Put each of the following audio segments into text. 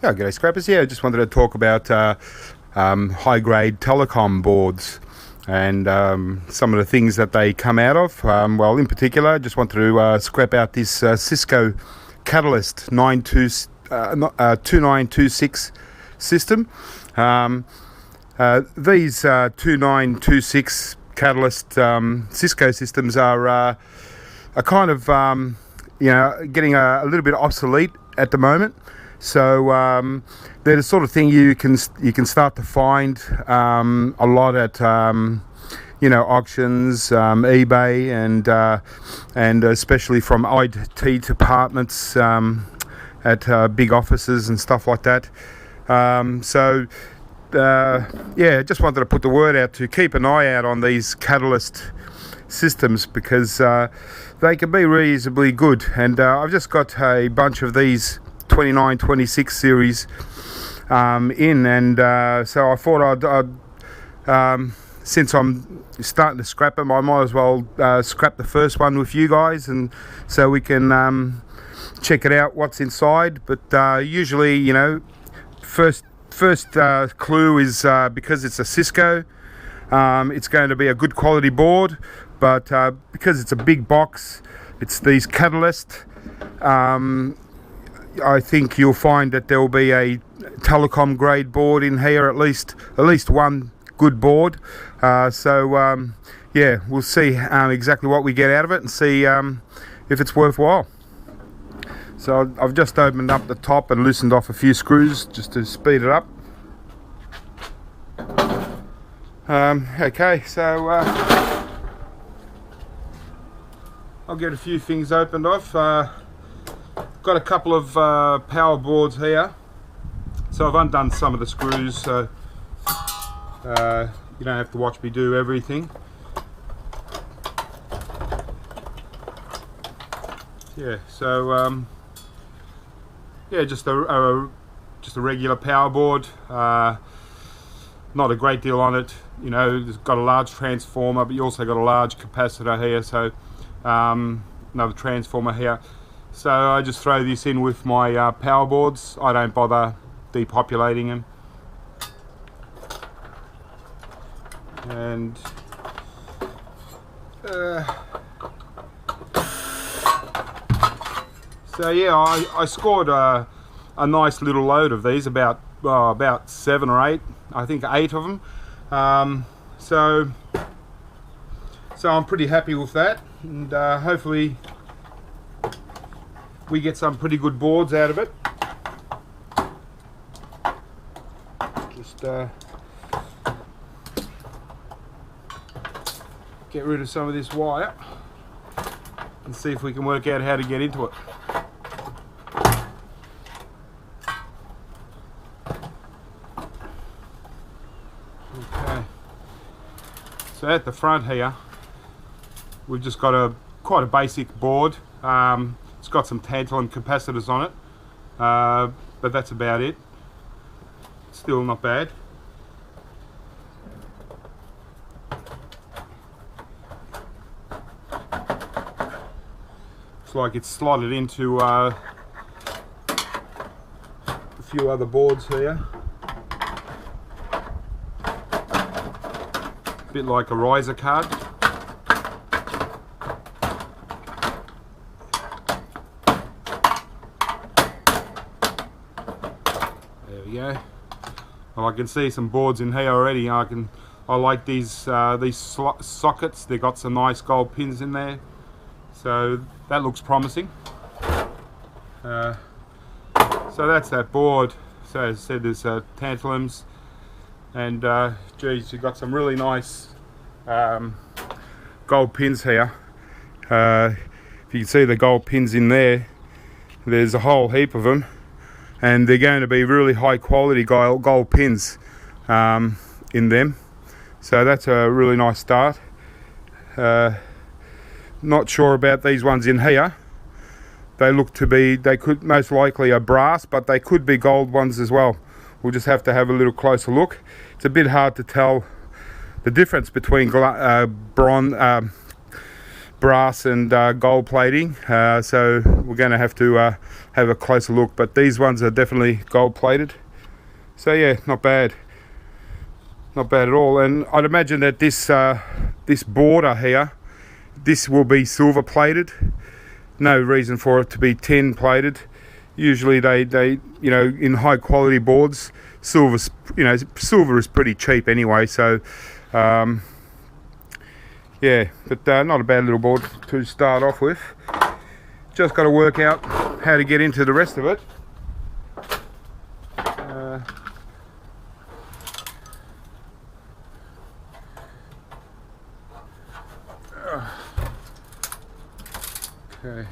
Yeah, g'day scrappers. I just wanted to talk about high-grade telecom boards and some of the things that they come out of. Well, in particular, I just wanted to scrap out this Cisco Catalyst 2926 system. These 2926 Catalyst Cisco systems are kind of getting a little bit obsolete at the moment. So they're the sort of thing you can start to find a lot at auctions, eBay, and especially from IT departments at big offices and stuff like that. Just wanted to put the word out to keep an eye out on these Catalyst systems because they can be reasonably good. And I've just got a bunch of these 2926 series in, and so I thought I'd since I'm starting to scrap them, I might as well scrap the first one with you guys, and so we can check it out what's inside. But usually, first clue is because it's a Cisco, it's going to be a good quality board, but because it's a big box, it's these Catalyst, I think you'll find that there will be a Telecom Grade board in here, at least one good board. We'll see exactly what we get out of it and see if it's worthwhile. So I've just opened up the top and loosened off a few screws just to speed it up. I'll get a few things opened off. Got a couple of power boards here, so I've undone some of the screws, so you don't have to watch me do everything. Just a regular power board, not a great deal on it. It's got a large transformer, but you also got a large capacitor here, so another transformer here. So I just throw this in with my power boards. I don't bother depopulating them. And I scored a nice little load of these, about 7 or 8, I think 8 of them. So I'm pretty happy with that, and hopefully we get some pretty good boards out of it. Just get rid of some of this wire and see if we can work out how to get into it. Okay, so at the front here we've just got quite a basic board. It's got some tantalum capacitors on it, but that's about it. Still not bad. Looks like it's slotted into a few other boards here. A bit like a riser card. Go. Well, I can see some boards in here already. I like these sockets. They've got some nice gold pins in there, so that looks promising. So that's that board. So as I said, there's tantalums, and geez, you've got some really nice gold pins here. If you can see the gold pins in there, there's a whole heap of them. And they're going to be really high quality gold pins in them, so that's a really nice start. Not sure about these ones in here. They look to be, they could most likely are brass, but they could be gold ones as well. We'll just have to have a little closer look. It's a bit hard to tell the difference between brass and gold plating, so we're going to have to have a closer look, but these ones are definitely gold plated. So yeah, not bad at all. And I'd imagine that this border here, this will be silver plated. No reason for it to be tin plated. Usually they you know, in high quality boards, silver is pretty cheap anyway, so yeah, but not a bad little board to start off with. Just got to work out how to get into the rest of it. Okay.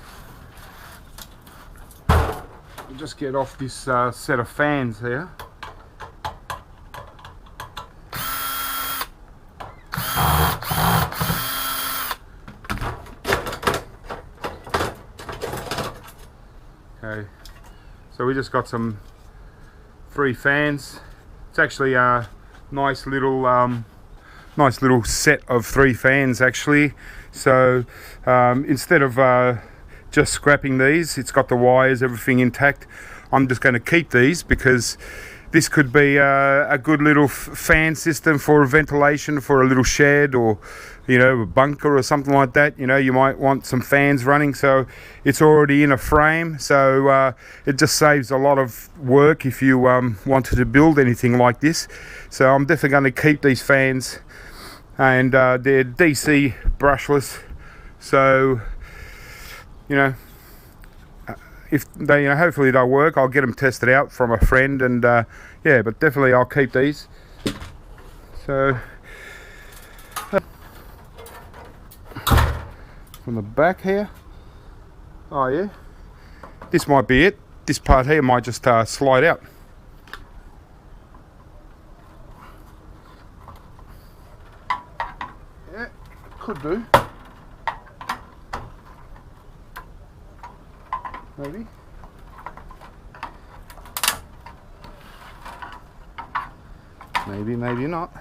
I'll just get off this set of fans here. Okay, so we just got some 3 fans. It's actually a nice little set of 3 fans actually. So instead of just scrapping these, it's got the wires, everything intact. I'm just going to keep these because this could be a good little fan system for ventilation for a little shed, or you know, a bunker or something like that. You know, you might want some fans running, so it's already in a frame, so it just saves a lot of work if you wanted to build anything like this. So I'm definitely going to keep these fans, and they're DC brushless, so you know, if they, you know, hopefully they'll work. I'll get them tested out from a friend, and yeah, but definitely I'll keep these. So from the back here, oh yeah, this might be it. This part here might just slide out. Yeah, could do. Maybe. Maybe not.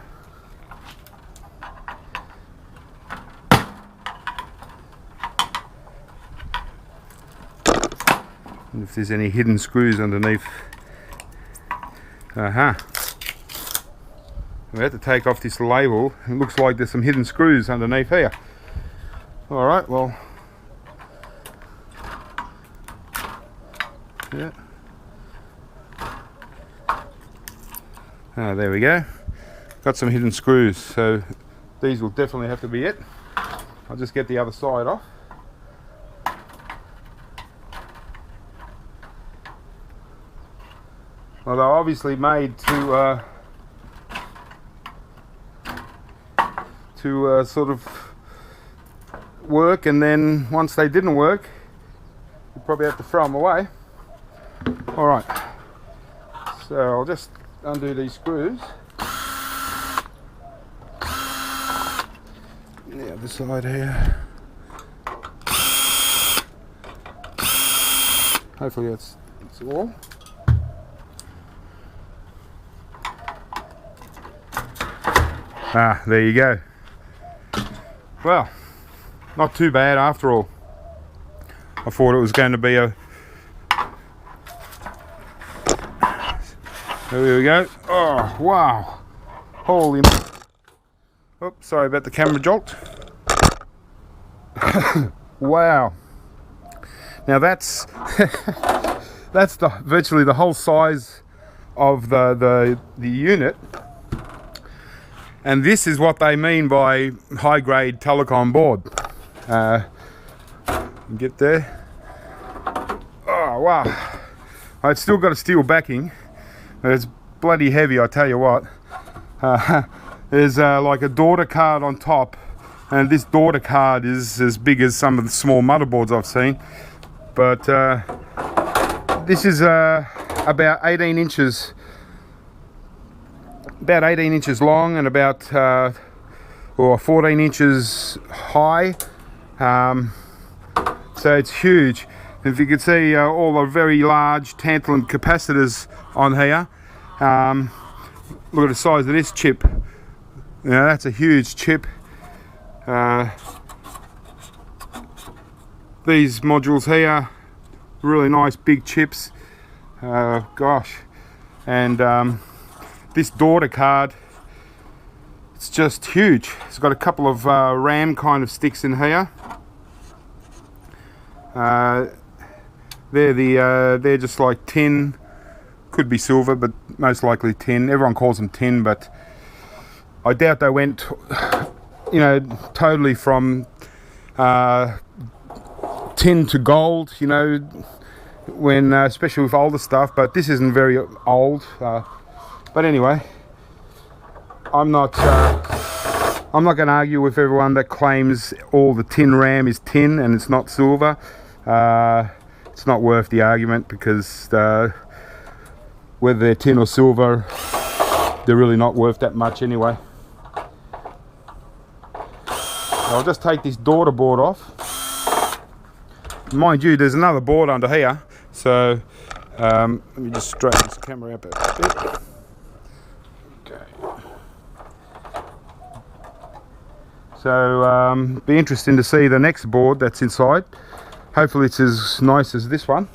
And if there's any hidden screws underneath. We have to take off this label. It looks like there's some hidden screws underneath here. Alright, well. Yeah. There we go. Got some hidden screws, so these will definitely have to be it. I'll just get the other side off. Well, they're obviously made to sort of work, and then once they didn't work, you probably have to throw them away. All right, so I'll just undo these screws. The other side here. Hopefully that's all. There you go. Well, not too bad after all. I thought it was going to be a... There we go. Oh, wow. Holy... Oops, sorry about the camera jolt. Wow. Now that's... that's virtually the whole size of the unit. And this is what they mean by high-grade telecom board. Get there. Oh, wow. It's still got a steel backing. It's bloody heavy, I tell you what. There's like a daughter card on top, and this daughter card is as big as some of the small motherboards I've seen. But this is about 18 inches. About 18 inches long and about 14 inches high. So it's huge. If you can see all the very large tantalum capacitors on here. Look at the size of this chip. You know, that's a huge chip. these modules here, really nice big chips. Gosh, and this daughter card, it's just huge. It's got a couple of RAM kind of sticks in here. They're just like tin, could be silver, but most likely tin. Everyone calls them tin, but I doubt they went, you know, totally from tin to gold, you know, when especially with older stuff. But this isn't very old. But anyway, I'm not going to argue with everyone that claims all the tin RAM is tin and it's not silver. It's not worth the argument, because whether they're tin or silver, they're really not worth that much anyway. I'll just take this daughter board off. Mind you, there's another board under here, so let me just straighten this camera up a bit. Okay. So be interesting to see the next board that's inside. Hopefully it's as nice as this one.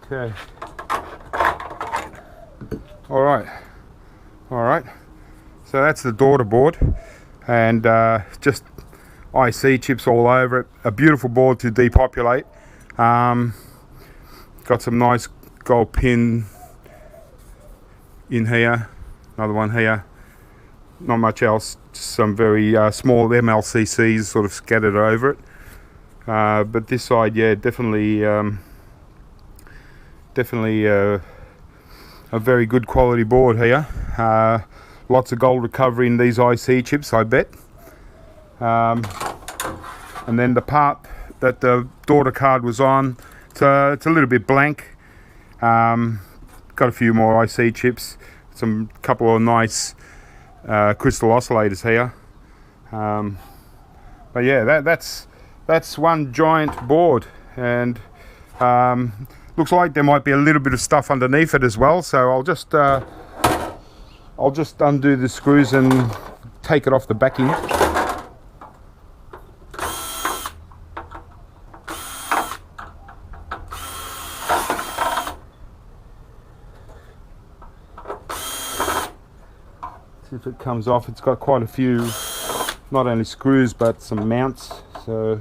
Okay. All right. So that's the daughter board, and just IC chips all over it. A beautiful board to depopulate. Got some nice gold pin in here. Another one here. Not much else. Just some very small mlccs sort of scattered over it. But this side, yeah, definitely a very good quality board here. Lots of gold recovery in these IC chips, I bet. And then the part that the daughter card was on, it's a little bit blank. Got a few more IC chips, some couple of nice crystal oscillators here. But yeah, that's one giant board, and looks like there might be a little bit of stuff underneath it as well. So I'll just undo the screws and take it off the backing. See if it comes off. It's got quite a few, not only screws but some mounts. So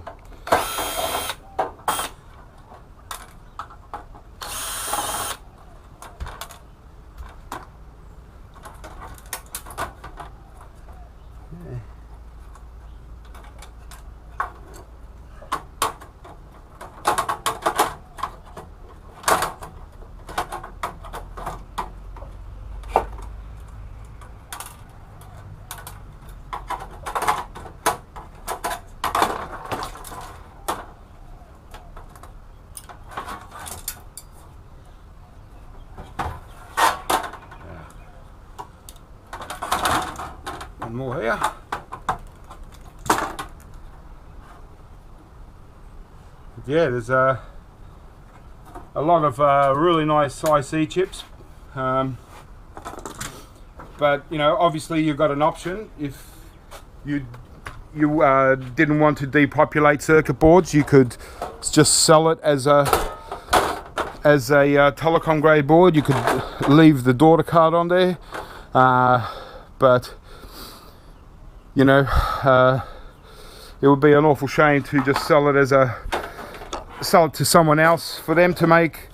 more here. Yeah, there's a lot of really nice IC chips, but you know, obviously you've got an option. If you didn't want to depopulate circuit boards, you could just sell it as a Telecom Grade board. You could leave the daughter card on there, but you know, it would be an awful shame to just sell it to someone else for them to make,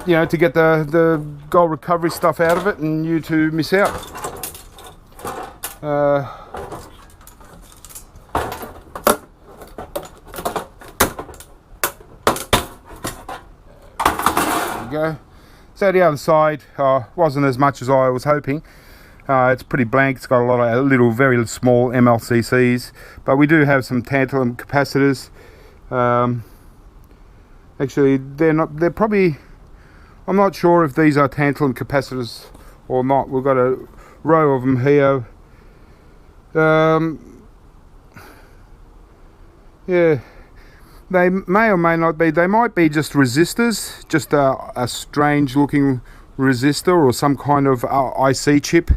you know, to get the gold recovery stuff out of it, and you to miss out. There we go. So the other side wasn't as much as I was hoping. It's pretty blank. It's got a lot of little, very small mlccs, but we do have some tantalum capacitors. Actually, they're probably, I'm not sure if these are tantalum capacitors or not. We've got a row of them here. Yeah, they may or may not be. They might be just resistors, just a strange looking resistor or some kind of IC chip.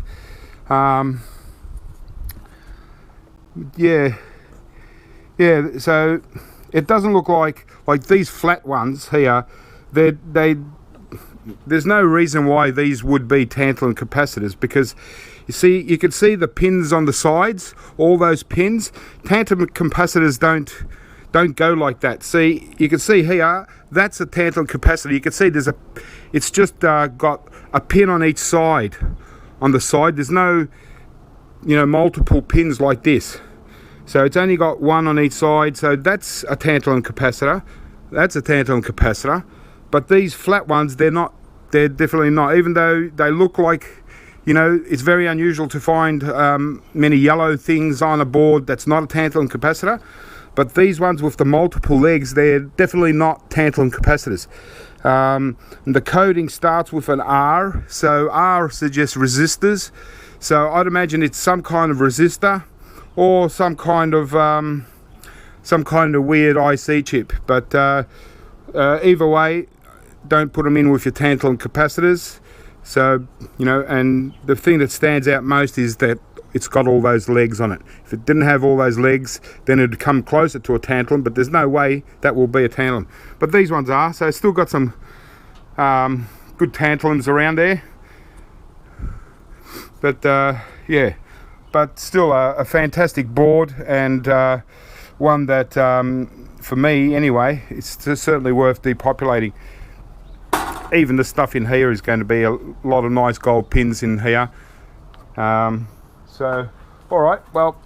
Yeah, Yeah, so it doesn't look like these flat ones here. There's no reason why these would be tantalum capacitors, because you can see the pins on the sides, all those pins. Tantalum capacitors don't go like that. See, you can see here, that's a tantalum capacitor. You can see it's just got a pin on each side. On the side, there's no, multiple pins like this. So it's only got one on each side. So that's a tantalum capacitor. That's a tantalum capacitor. But these flat ones, they're definitely not. Even though they look like, it's very unusual to find many yellow things on a board that's not a tantalum capacitor. But these ones with the multiple legs, they're definitely not tantalum capacitors. The coding starts with an R, so R suggests resistors. So I'd imagine it's some kind of resistor or some kind of weird IC chip. But either way, don't put them in with your tantalum capacitors. So, and the thing that stands out most is that it's got all those legs on it. If it didn't have all those legs, then it'd come closer to a tantalum, but there's no way that will be a tantalum. But these ones are, so it's still got some good tantalums around there. But yeah, but still a fantastic board, and one that, for me anyway, it's certainly worth depopulating. Even the stuff in here is going to be a lot of nice gold pins in here. So, alright, well,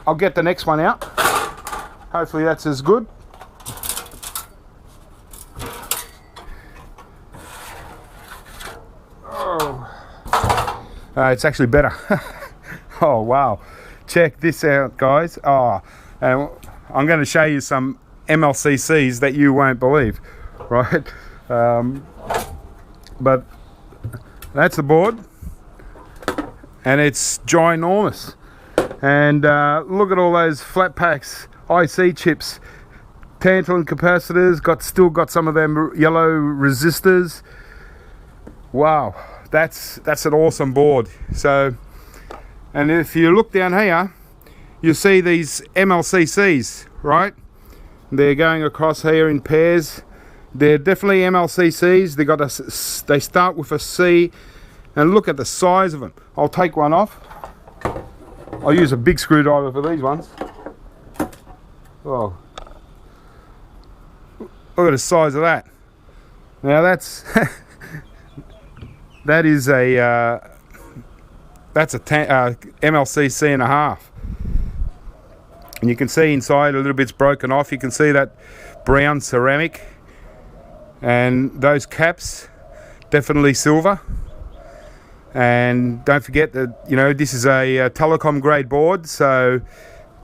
I'll get the next one out. Hopefully that's as good. Oh, it's actually better. Oh, wow. Check this out, guys. Oh, and I'm going to show you some mlccs that you won't believe, right? But that's the board, and it's ginormous. And look at all those flat packs, IC chips, tantalum capacitors, still got some of them yellow resistors. Wow, that's an awesome board. So, and if you look down here, you see these mlccs, right? They're going across here in pairs. They're definitely mlccs. They start with a C, and look at the size of them. I'll take one off. I'll use a big screwdriver for these ones. Oh, look at the size of that. Now that's that's a mlcc and a half. And you can see inside a little bit's broken off. You can see that brown ceramic. And those caps, definitely silver. And don't forget that, this is a Telecom Grade board, so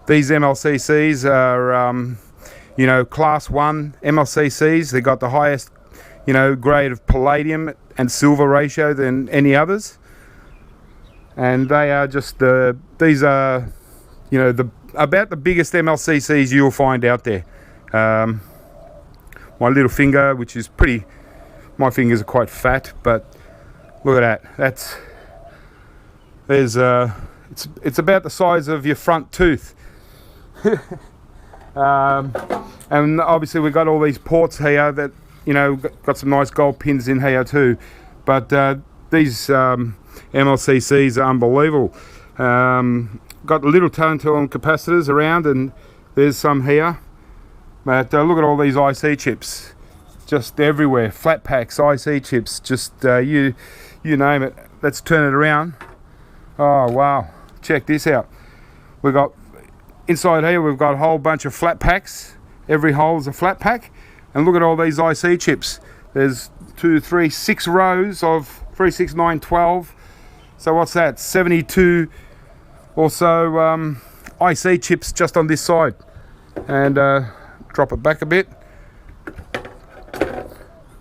these mlccs are, class 1 mlccs. They got the highest, grade of palladium and silver ratio than any others. And they are just these are, about the biggest mlccs you'll find out there. My little finger, which is my fingers are quite fat, but look at that. It's about the size of your front tooth. And obviously we've got all these ports here that, got some nice gold pins in here too. But these mlccs are unbelievable. Got little tantalum capacitors around, and there's some here. But look at all these IC chips, just everywhere. Flat packs, IC chips, just you name it. Let's turn it around. Oh wow! Check this out. We've got inside here. We've got a whole bunch of flat packs. Every hole is a flat pack, and look at all these IC chips. There's 2, 3, 6 rows of 3, 6, 9, 12. So what's that? 72 or so IC chips just on this side, and drop it back a bit.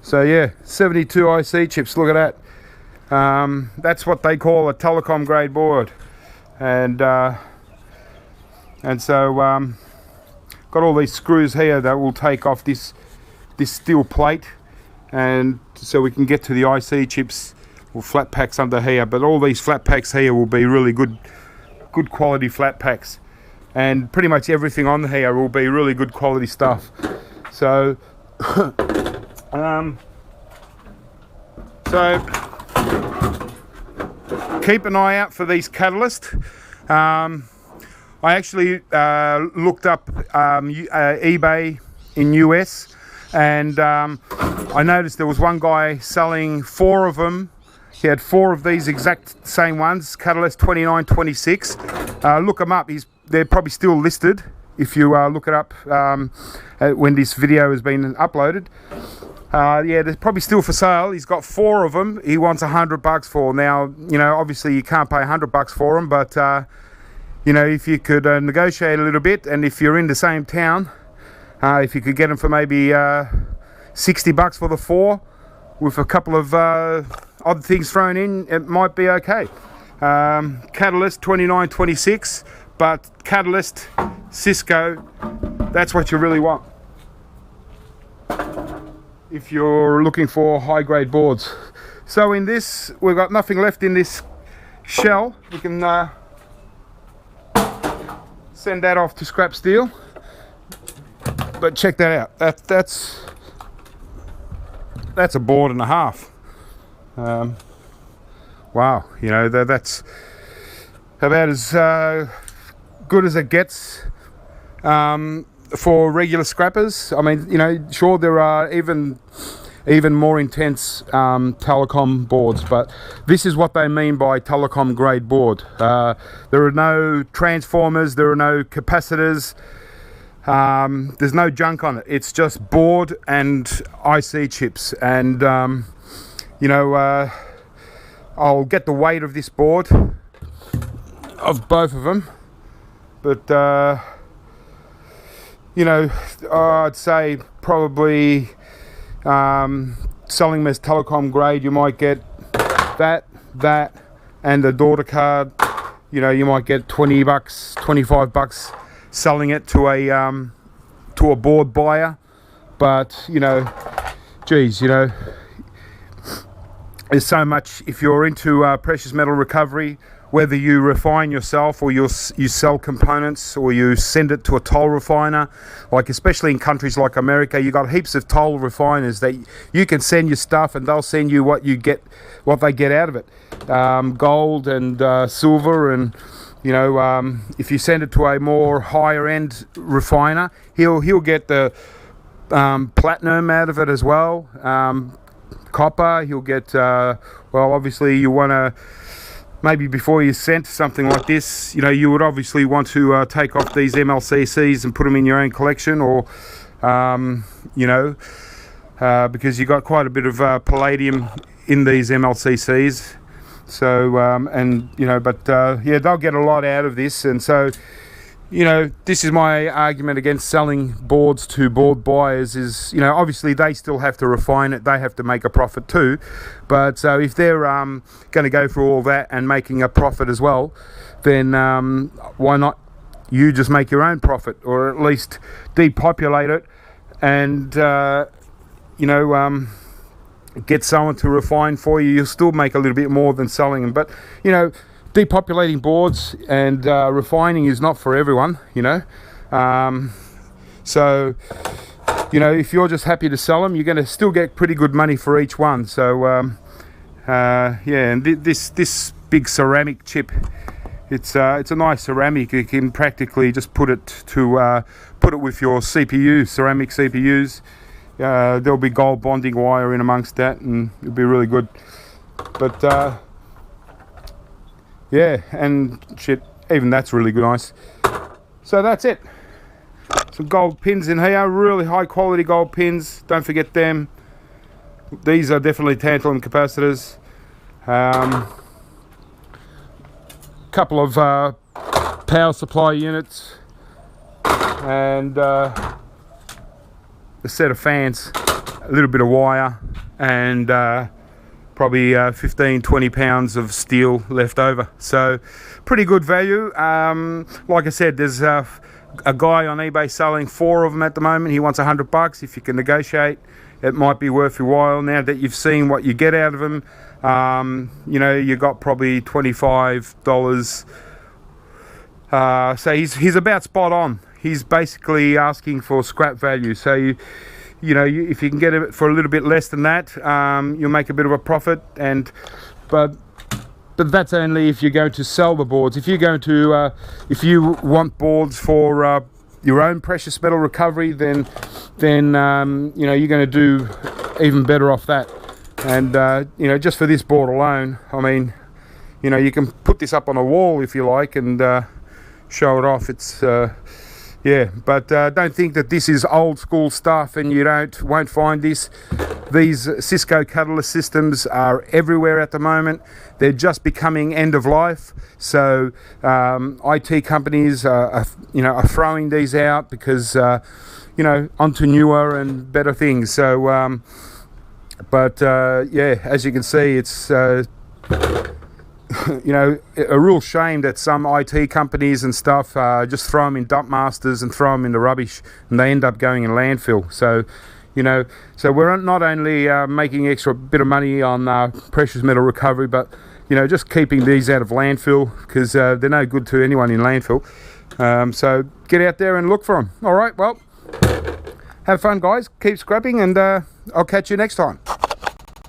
So yeah, 72 IC chips. Look at that. That's what they call a Telecom Grade board, and so got all these screws here that will take off this steel plate, and so we can get to the IC chips or flat packs under here. But all these flat packs here will be really good quality flat packs. and pretty much everything on here will be really good quality stuff. So so keep an eye out for these catalysts. I actually looked up eBay in US, and I noticed there was one guy selling 4 of them. He had 4 of these exact same ones, Catalyst 2926. Look them up. They're probably still listed if you look it up when this video has been uploaded. Yeah, they're probably still for sale. He's got 4 of them. He wants $100 for. Now, you know, obviously you can't pay $100 for them, but you know, if you could negotiate a little bit, and if you're in the same town, if you could get them for maybe $60 for the 4, with a couple of odd things thrown in, it might be okay. Catalyst 2926, but Catalyst, Cisco, that's what you really want if you're looking for high grade boards. So in this, we've got nothing left in this shell. We can send that off to scrap steel, but check that out. That's a board and a half. Wow, you know, that's about as good as it gets for regular scrappers. I mean, you know, sure, there are even more intense telecom boards, but this is what they mean by telecom grade board. There are no transformers, there are no capacitors, there's no junk on it. It's just board and IC chips, and you know, I'll get the weight of this board, of both of them, but you know, I'd say probably selling them as telecom grade, you might get that, and the daughter card. You know, you might get $20, $25 selling it to a board buyer. But you know, geez, you know, there's so much. If you're into precious metal recovery, whether you refine yourself or you sell components or you send it to a toll refiner, like especially in countries like America, you got heaps of toll refiners that you can send your stuff and they'll send you what they get out of it, gold and silver, and you know, if you send it to a more higher end refiner, he'll get the platinum out of it as well, copper. He'll get well, obviously you want to, maybe before you sent something like this, you know, you would obviously want to take off these mlccs and put them in your own collection, or you know, because you got quite a bit of palladium in these mlccs. So and you know, but yeah, they'll get a lot out of this. And so, you know, this is my argument against selling boards to board buyers is, you know, obviously they still have to refine it, they have to make a profit too, but so if they're going to go through all that and making a profit as well, then why not you just make your own profit, or at least depopulate it and you know, get someone to refine for you. You'll still make a little bit more than selling them, but you know, depopulating boards and refining is not for everyone, you know. So, you know, if you're just happy to sell them, you're going to still get pretty good money for each one. So, yeah, and this big ceramic chip, it's a nice ceramic. You can practically just put it with your CPU, ceramic CPUs. There'll be gold bonding wire in amongst that, and it'll be really good. But yeah, and shit, even that's really good, nice. So that's it. Some gold pins in here, really high quality gold pins. Don't forget them. These are definitely tantalum capacitors. Couple of power supply units, and a set of fans, a little bit of wire, and probably 15-20 pounds of steel left over. So pretty good value. Like I said, there's a guy on eBay selling 4 of them at the moment. He wants $100. If you can negotiate, it might be worth your while. Now that you've seen what you get out of them, you know, you got probably $25 So he's about spot on. He's basically asking for scrap value. So if you can get it for a little bit less than that, you'll make a bit of a profit. But that's only if you're going to sell the boards. If you're going to, if you want boards for your own precious metal recovery, then you're going to do even better off that. And just for this board alone, I mean, you can put this up on a wall if you like and show it off. It's but don't think that this is old school stuff and you won't find this. These Cisco Catalyst systems are everywhere at the moment. They're just becoming end of life. So IT companies are throwing these out because onto newer and better things. So as you can see, it's a real shame that some IT companies and stuff just throw them in dump masters and throw them in the rubbish, and they end up going in landfill. So so we're not only making extra bit of money on precious metal recovery, but just keeping these out of landfill, because they're no good to anyone in landfill. So get out there and look for them. All right, well, have fun, guys. Keep scrapping, and I'll catch you next time.